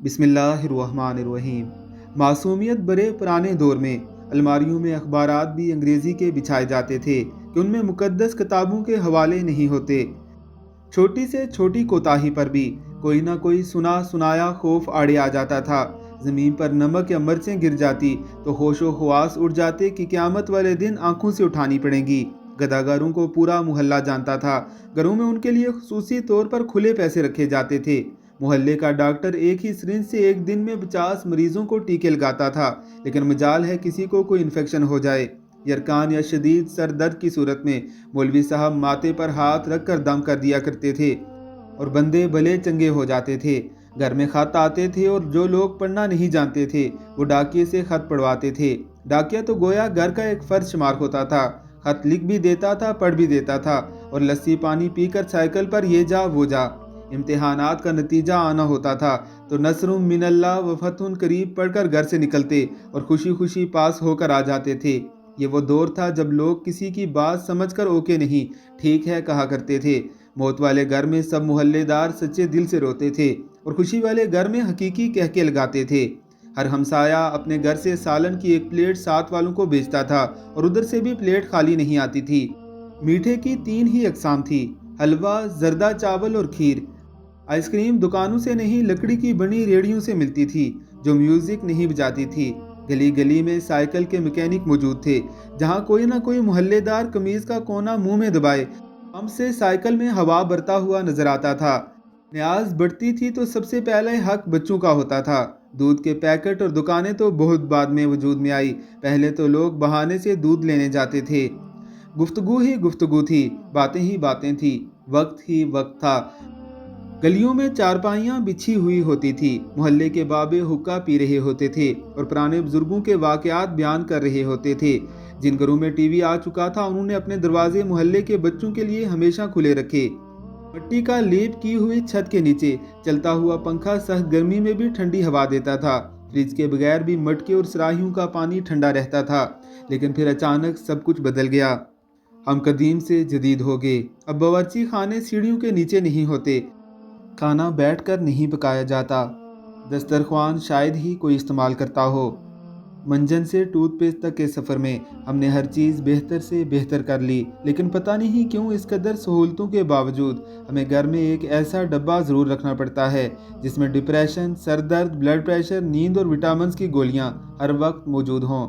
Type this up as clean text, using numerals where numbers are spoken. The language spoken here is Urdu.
بسم اللہ الرحمن الرحیم۔ معصومیت برے پرانے دور میں الماریوں میں اخبارات بھی انگریزی کے بچھائے جاتے تھے کہ ان میں مقدس کتابوں کے حوالے نہیں ہوتے۔ چھوٹی سے چھوٹی کوتاہی پر بھی کوئی نہ کوئی سنا سنایا خوف آڑے آ جاتا تھا۔ زمین پر نمک یا مرچیں گر جاتی تو ہوش و حواس اڑ جاتے کہ قیامت والے دن آنکھوں سے اٹھانی پڑیں گی۔ گداگروں کو پورا محلہ جانتا تھا۔ گھروں میں ان کے لیے خصوصی طور پر کھلے پیسے رکھے جاتے تھے۔ محلے کا ڈاکٹر ایک ہی سرنج سے ایک دن میں 50 مریضوں کو ٹیکے لگاتا تھا، لیکن مجال ہے کسی کو کوئی انفیکشن ہو جائے۔ یرکان یا شدید سر درد کی صورت میں مولوی صاحب ماتھے پر ہاتھ رکھ کر دم کر دیا کرتے تھے اور بندے بھلے چنگے ہو جاتے تھے۔ گھر میں خط آتے تھے اور جو لوگ پڑھنا نہیں جانتے تھے وہ ڈاکیے سے خط پڑھواتے تھے۔ ڈاکیا تو گویا گھر کا ایک فرد شمار ہوتا تھا۔ خط لکھ بھی دیتا تھا، پڑھ بھی دیتا تھا اور لسی پانی پی کر سائیکل پر یہ جا وہ جا۔ امتحانات کا نتیجہ آنا ہوتا تھا تو نصر من اللہ و فتح قریب پڑھ کر گھر سے نکلتے اور خوشی خوشی پاس ہو کر آ جاتے تھے۔ یہ وہ دور تھا جب لوگ کسی کی بات سمجھ کر اوکے نہیں ٹھیک ہے کہا کرتے تھے۔ موت والے گھر میں سب محلے دار سچے دل سے روتے تھے اور خوشی والے گھر میں حقیقی کہہ کے لگاتے تھے۔ ہر ہمسایہ اپنے گھر سے سالن کی ایک پلیٹ ساتھ والوں کو بیچتا تھا اور ادھر سے بھی پلیٹ خالی نہیں آتی تھی۔ میٹھے کی 3 ہی اقسام تھی: حلوہ، زردہ چاول اور کھیر۔ آئس کریم دکانوں سے نہیں لکڑی کی بنی ریڑھیوں سے ملتی تھی جو میوزک نہیں بجاتی تھی۔ گلی گلی میں سائیکل کے میکینک موجود تھے، جہاں کوئی نہ کوئی محلے دار قمیض کا کونا منہ میں دبائے پمپ سے سائیکل میں ہوا بھرتا ہوا نظر آتا تھا۔ نیاز بڑھتی تھی تو سب سے پہلے حق بچوں کا ہوتا تھا۔ دودھ کے پیکٹ اور دکانیں تو بہت بعد میں وجود میں آئی، پہلے تو لوگ بہانے سے دودھ لینے جاتے تھے۔ گفتگو ہی گفتگو تھی، باتیں ہی باتیں تھی، وقت ہی وقت تھا۔ گلیوں میں چارپائیاں بچھی ہوئی ہوتی تھی، محلے کے بابے حقہ پی رہے ہوتے تھے اور پرانے بزرگوں کے واقعات بیان کر رہے ہوتے تھے۔ جن گھروں میں ٹی وی آ چکا تھا انہوں نے اپنے دروازے محلے کے بچوں کے لیے ہمیشہ کھلے رکھے۔ مٹی کا لیپ کی ہوئی چھت کے نیچے چلتا ہوا پنکھا سخت گرمی میں بھی ٹھنڈی ہوا دیتا تھا۔ فریج کے بغیر بھی مٹکے اور سراہیوں کا پانی ٹھنڈا رہتا تھا۔ لیکن پھر اچانک سب کچھ بدل گیا۔ ہم قدیم سے جدید ہو گئے۔ اب باورچی خانے سیڑھیوں کے نیچے نہیں ہوتے، کھانا بیٹھ کر نہیں پکایا جاتا، دسترخوان شاید ہی کوئی استعمال کرتا ہو۔ منجن سے ٹوتھ پیسٹ تک کے سفر میں ہم نے ہر چیز بہتر سے بہتر کر لی، لیکن پتہ نہیں کیوں اس قدر سہولتوں کے باوجود ہمیں گھر میں ایک ایسا ڈبہ ضرور رکھنا پڑتا ہے جس میں ڈپریشن، سر درد، بلڈ پریشر، نیند اور وٹامنز کی گولیاں ہر وقت موجود ہوں۔